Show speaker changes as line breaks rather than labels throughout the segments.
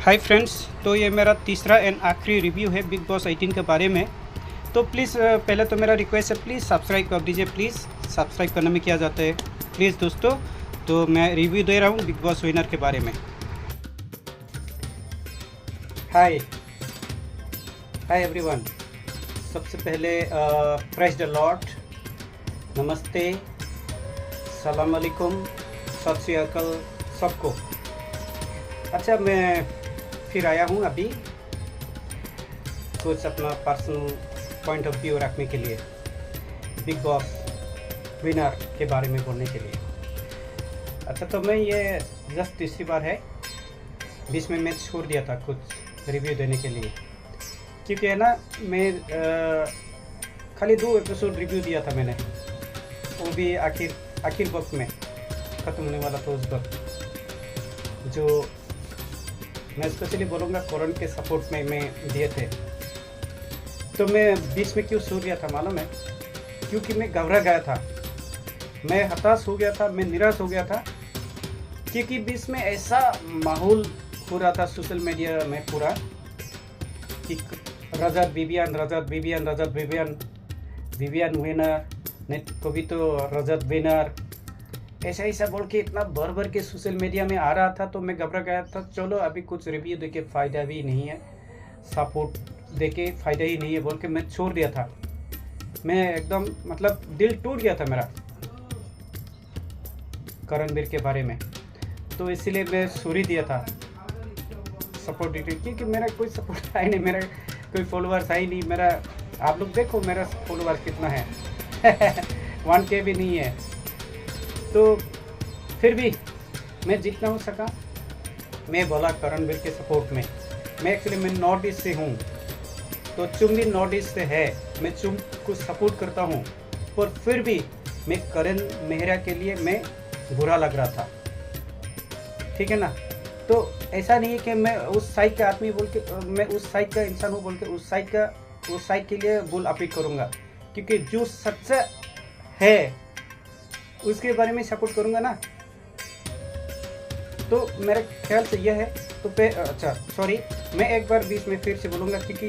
Hi friends, तो ये मेरा तीसरा एंड आखिरी रिव्यू है बिग बॉस 18 के बारे में। तो प्लीज़ पहले तो मेरा रिक्वेस्ट है, प्लीज़ सब्सक्राइब कर दीजिए। प्लीज़ सब्सक्राइब करने में क्या जाता है, प्लीज़ दोस्तों। तो मैं रिव्यू दे रहा हूँ बिग बॉस विनर के बारे में। हाय हाय एवरीवन। सबसे पहले प्रेज़ द लॉर्ड, नमस्ते, सलाम अलैकुम, सत श्री अकाल सबको। अच्छा, मैं फिर आया हूँ अभी कुछ अपना पर्सनल पॉइंट ऑफ व्यू रखने के लिए, बिग बॉस विनर के बारे में बोलने के लिए। अच्छा, तो मैं ये जस्ट तीसरी बार है, बीच में मैं छोड़ दिया था कुछ रिव्यू देने के लिए, क्योंकि है ना मैं खाली 2 एपिसोड रिव्यू दिया था मैंने, वो भी आखिर वक्त में ख़त्म होने वाला था उस वक्त, जो मैं स्पेशली बोलूँगा करण के सपोर्ट में मैं दिए थे। तो मैं बीच में क्यों सो गया था मालूम है? क्योंकि मैं घबरा गया था, मैं हताश हो गया था, मैं निराश हो गया था, क्योंकि बीच में ऐसा माहौल हो रहा था सोशल मीडिया में पूरा कि रजत विवियन विनर, नहीं कभी तो रजत विनर, ऐसा बोल के इतना भर के सोशल मीडिया में आ रहा था। तो मैं घबरा गया था, चलो अभी कुछ रिव्यू देके फ़ायदा भी नहीं है, सपोर्ट देके फ़ायदा ही नहीं है बोल के मैं छोड़ दिया था। मैं एकदम मतलब दिल टूट गया था मेरा करणवीर के बारे में, तो इसलिए मैं छोड़ ही दिया था सपोर्ट, क्योंकि मेरा कोई सपोर्ट है नहीं, मेरा कोई फॉलोअर्स है ही नहीं। मेरा आप लोग देखो मेरा फॉलोअर्स कितना है 1K भी नहीं है। तो फिर भी मैं जितना हो सका मैं बोला करणवीर के सपोर्ट में। मैं नॉर्थ ईस्ट से हूँ, तो चुम भी नॉर्थ ईस्ट से है, मैं चुम को सपोर्ट करता हूँ, पर फिर भी मैं करण मेहरा के लिए मैं बुरा लग रहा था, ठीक है ना। तो ऐसा नहीं है कि मैं उस साइड का आदमी बोल के, मैं उस साइड का इंसान हूँ बोल के उस साइड के लिए बुल अपील करूँगा, क्योंकि जो सच्चा है उसके बारे में सपोर्ट करूंगा ना। तो मेरे ख्याल से यह है। तो अच्छा सॉरी, मैं एक बार बीच में फिर से बोलूँगा, क्योंकि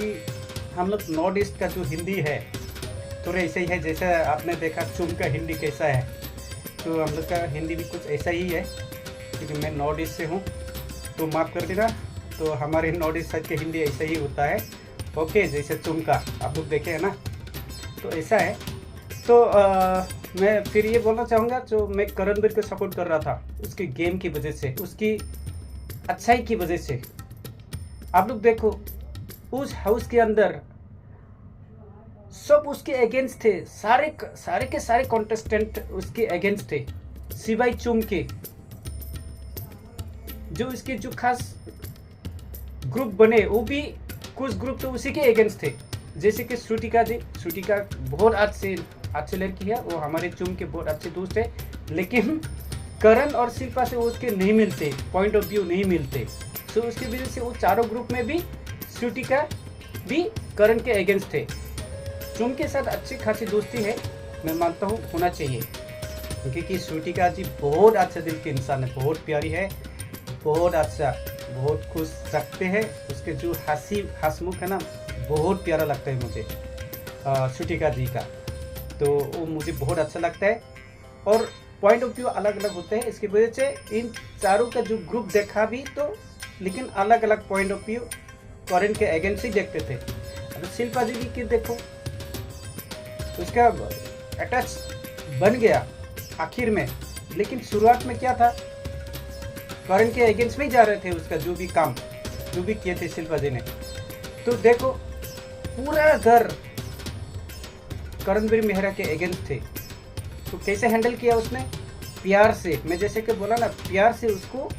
हम लोग नॉर्थ ईस्ट का जो हिंदी है थोड़ा ऐसा ही है, जैसा आपने देखा चुम का हिंदी कैसा है, तो हम लोग का हिंदी भी कुछ ऐसा ही है, क्योंकि मैं नॉर्थ ईस्ट से हूँ, तो माफ़ कर देना। तो हमारे नॉर्थ ईस्ट साइड के हिंदी ऐसा ही होता है, ओके, जैसे चुम का आप लोग देखे है ना, तो ऐसा है। तो मैं फिर ये बोलना चाहूँगा, जो मैं करणवीर को सपोर्ट कर रहा था उसकी गेम की वजह से, उसकी अच्छाई की वजह से। आप लोग देखो उस हाउस के अंदर सब उसके अगेंस्ट थे, सारे के सारे कॉन्टेस्टेंट उसके अगेंस्ट थे, सिवाय चुम के। जो इसके जो खास ग्रुप बने वो भी कुछ ग्रुप तो उसी के अगेंस्ट थे, जैसे कि श्रुतिका बहुत अच्छी लड़की है, वो हमारे चुम के बहुत अच्छे दोस्त है, लेकिन करण और शिल्पा से उसके नहीं मिलते, पॉइंट ऑफ व्यू नहीं मिलते। सो उसकी वजह से वो चारों ग्रुप में भी श्रुतिका भी करण के अगेंस्ट थे। चुम के साथ अच्छी खासी दोस्ती है, मैं मानता हूँ होना चाहिए, क्योंकि श्रुतिका जी बहुत अच्छा दिल की इंसान है, बहुत प्यारी है, बहुत अच्छा, बहुत खुश रखते हैं। उसके जो हंसमुख है ना, बहुत प्यारा लगता है मुझे श्रुतिका जी का, तो वो मुझे बहुत अच्छा लगता है। और पॉइंट ऑफ व्यू अलग अलग होते हैं, इसकी वजह से इन चारों का जो ग्रुप देखा भी, तो लेकिन अलग अलग पॉइंट ऑफ व्यू करण के अगेंस्ट ही देखते थे। अब शिल्पा जी की देखो, उसका अटैच बन गया आखिर में, लेकिन शुरुआत में क्या था, करण के अगेंस्ट में ही जा रहे थे, उसका जो भी काम जो भी किए थे शिल्पा जी ने। तो देखो पूरा घर करणवीर मेहरा के अगेंस्ट थे, तो कैसे हैंडल किया उसने? प्यार से, मैं जैसे कि बोला ना, प्यार से उसको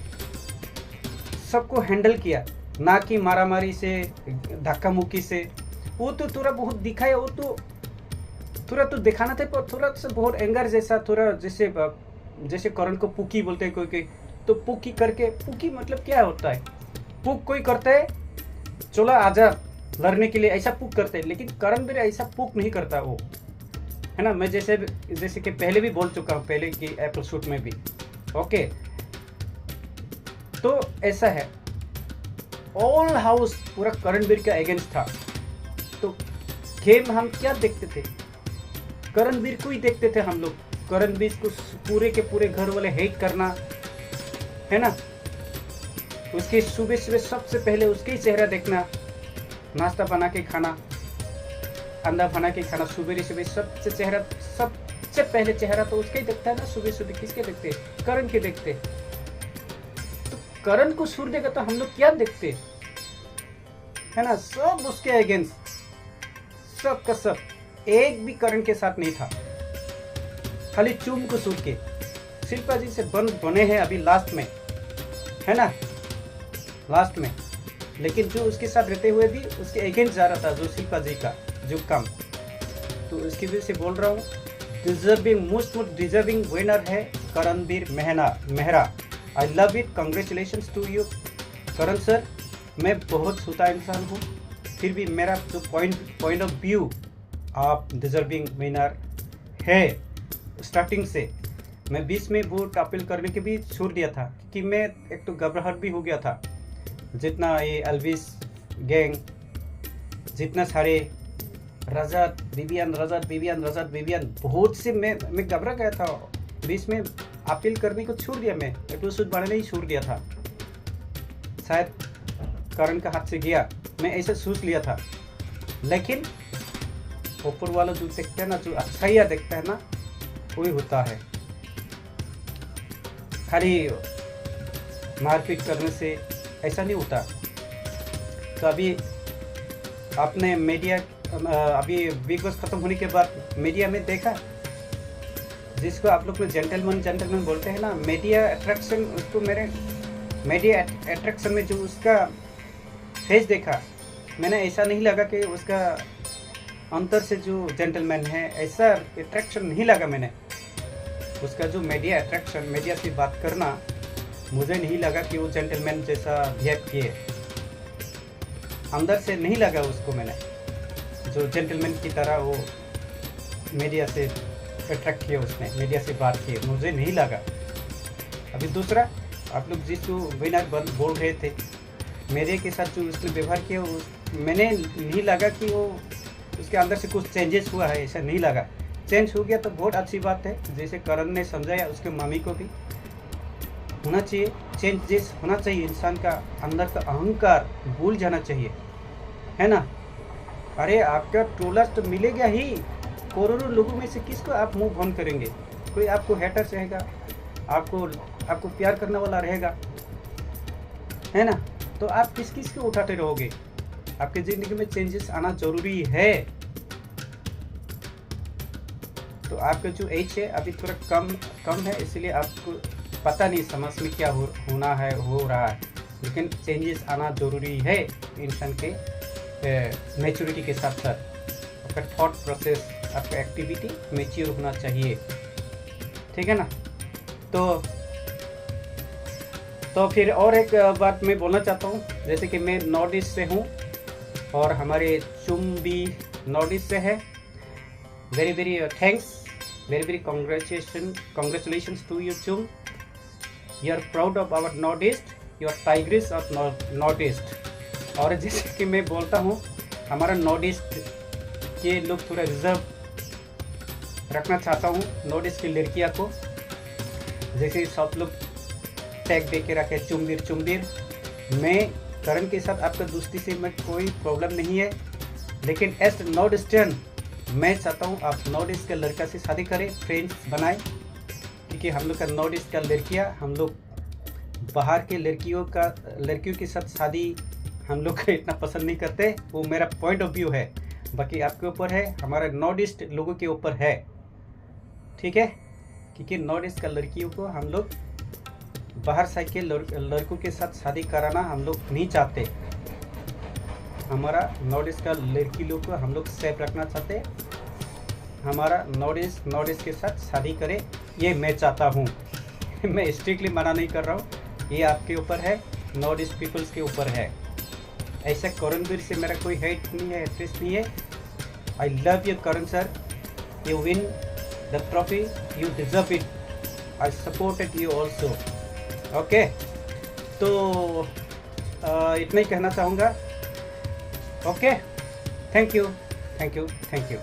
सबको हैंडल किया, ना कि मारामारी से, धक्का मुक्की से। वो तो थोड़ा बहुत दिखाया, वो तो थोड़ा तो दिखाना था, पर थोड़ा सा बहुत एंगर जैसा, थोड़ा जैसे करण को पुकी बोलते हैं कोई, तो पुकी करके, पुकी मतलब क्या होता है, पुक कोई करता है, चलो आजा लड़ने के लिए, ऐसा पुक करते हैं, लेकिन करणवीर ऐसा पुक नहीं करता वो, है ना। मैं जैसे कि पहले भी बोल चुका हूँ, पहले की एपिसोड में भी, ओके। तो ऐसा है, ऑल हाउस पूरा करणवीर का अगेंस्ट था। तो गेम हम क्या देखते थे, करणवीर को ही देखते थे हम लोग। करणवीर को पूरे के पूरे घर वाले हेट करना, है ना। उसके सुबह सुबह सबसे पहले उसके ही चेहरा देखना, नाश्ता बना के खाना, अंडा बना के खाना, सुबह सुबह सबसे पहले चेहरा तो उसका ही दिखता है ना। सुबह सुबह किसके देखते, करण के देखते। तो करण को सूर देगा तो हम लोग क्या देखते, है ना। सब उसके अगेंस्ट, सब का सब, एक भी करण के साथ नहीं था, खाली चुम को सूर के। शिल्पा जी से बने हैं अभी लास्ट में, है ना, लास्ट में। लेकिन जो उसके साथ रहते हुए भी उसके अगेंस्ट जा रहा था, जो शिल्पा जी का जो काम, तो उसकी वजह से बोल रहा हूँ डिजर्विंग, मोस्ट डिजर्विंग विनर है Karanveer Mehra. I love it, congratulations to you Karan sir. मैं बहुत छोटा इंसान हूँ, फिर भी मेरा जो पॉइंट ऑफ व्यू, आप डिजर्विंग विनर है। स्टार्टिंग से मैं बीच में वोट अपील करने के भी छोड़ दिया था, कि मैं एक तो घबराहट भी हो गया था। जितना ये एल्विस गैंग, जितना सारे रजत विवियन बहुत से, मैं घबरा गया था। बीच में अपील करने को छोड़ दिया, मैं एपिसोड बनाने ही छोड़ दिया था। शायद करण का हाथ से गया, मैं ऐसा सोच लिया था। लेकिन ऊपर वाला जो देखता है ना, जो अच्छाइयाँ देखता है ना, वही होता है। खाली मारपीट करने से ऐसा नहीं होता। तो अभी आपने मीडिया, अभी बिग बॉस खत्म होने के बाद मीडिया में देखा, जिसको आप लोग जेंटलमैन बोलते हैं ना, मीडिया अट्रैक्शन, उसको मेरे मीडिया अट्रैक्शन में जो उसका फेस देखा, मैंने ऐसा नहीं लगा कि उसका अंतर से जो जेंटलमैन है, ऐसा अट्रैक्शन नहीं लगा मैंने। उसका जो मीडिया अट्रैक्शन, मीडिया से बात करना, मुझे नहीं लगा कि वो जेंटलमैन जैसा बिहेव किए। अंदर से नहीं लगा उसको मैंने, जो जेंटलमैन की तरह वो मीडिया से अट्रैक्ट किया, उसने मीडिया से बात की, मुझे नहीं लगा। अभी दूसरा, आप लोग जिसको विनर बोल रहे थे, मीडिया के साथ जो उसने व्यवहार किया, मैंने नहीं लगा कि वो उसके अंदर से कुछ चेंजेस हुआ है, ऐसा नहीं लगा। चेंज हो गया तो बहुत अच्छी बात है, जैसे करण ने समझाया, उसके मम्मी को भी होना चाहिए, चेंजेस होना चाहिए। इंसान का अंदर का अहंकार भूल जाना चाहिए, है ना। अरे आपका ट्रोलर्स तो मिलेगा ही, करोड़ों लोगों में से किसको आप मूव ऑन करेंगे। कोई आपको हेटर्स रहेगा, आपको प्यार करने वाला रहेगा, है ना। तो आप किस को उठाते रहोगे। आपकी ज़िंदगी में चेंजेस आना जरूरी है। तो आपका जो एज है अभी थोड़ा कम है, इसलिए आपको पता नहीं समझ में क्या हो रहा है, लेकिन चेंजेस आना जरूरी है। इंसान के मैच्योरिटी के साथ साथ आपका थॉट प्रोसेस, आपका एक्टिविटी मैच्योर होना चाहिए, ठीक है ना। तो फिर और एक बात मैं बोलना चाहता हूँ, जैसे कि मैं नॉर्थ ईस्ट से हूँ और हमारे चुम भी नॉर्थ ईस्ट से है। Very very thanks, very congratulations to you Chum. You are proud of our North East. You are tigress of North East. और जैसे कि मैं बोलता हूँ, हमारा नॉर्थ ईस्ट के लोग थोड़ा रिजर्व रखना चाहता हूँ, नॉर्थ ईस्ट की लड़कियाँ को। जैसे सब लोग टैग दे के रखे चुम्बीर। मैं करण के साथ आपका दोस्ती से मैं कोई प्रॉब्लम नहीं है, लेकिन एज नॉर्थ ईस्टर्न मैं चाहता हूँ आप नॉर्थ ईस्ट का लड़का से शादी करें, फ्रेंड्स बनाएं, क्योंकि हम लोग का नॉर्थ ईस्ट का लड़कियाँ, हम लोग बाहर के लड़कियों के साथ शादी हम लोग इतना पसंद नहीं करते। वो मेरा पॉइंट ऑफ व्यू है, बाकी आपके ऊपर है, हमारे नॉर्थ ईस्ट लोगों के ऊपर है, ठीक है। क्योंकि नॉर्थ ईस्ट का लड़कियों को हम लोग बाहर साइड के लड़कों के साथ शादी कराना हम लोग नहीं चाहते। हमारा नॉर्थ ईस्ट का लड़की लोग को हम लोग सेफ रखना चाहते। हमारा नॉर्थ ईस्ट के साथ शादी करे, ये मैं चाहता हूँ। मैं स्ट्रिक्टली मना नहीं कर रहा हूँ, ये आपके ऊपर है, नॉर्थ ईस्ट पीपल्स के ऊपर है। ऐसा करणवीर से मेरा कोई हेट नहीं है, इंटरेस्ट नहीं है। I love you Karan sir, you win the trophy, you deserve it, I supported you also. Okay, तो इतना ही कहना चाहूँगा। Okay, thank you, thank you, thank you.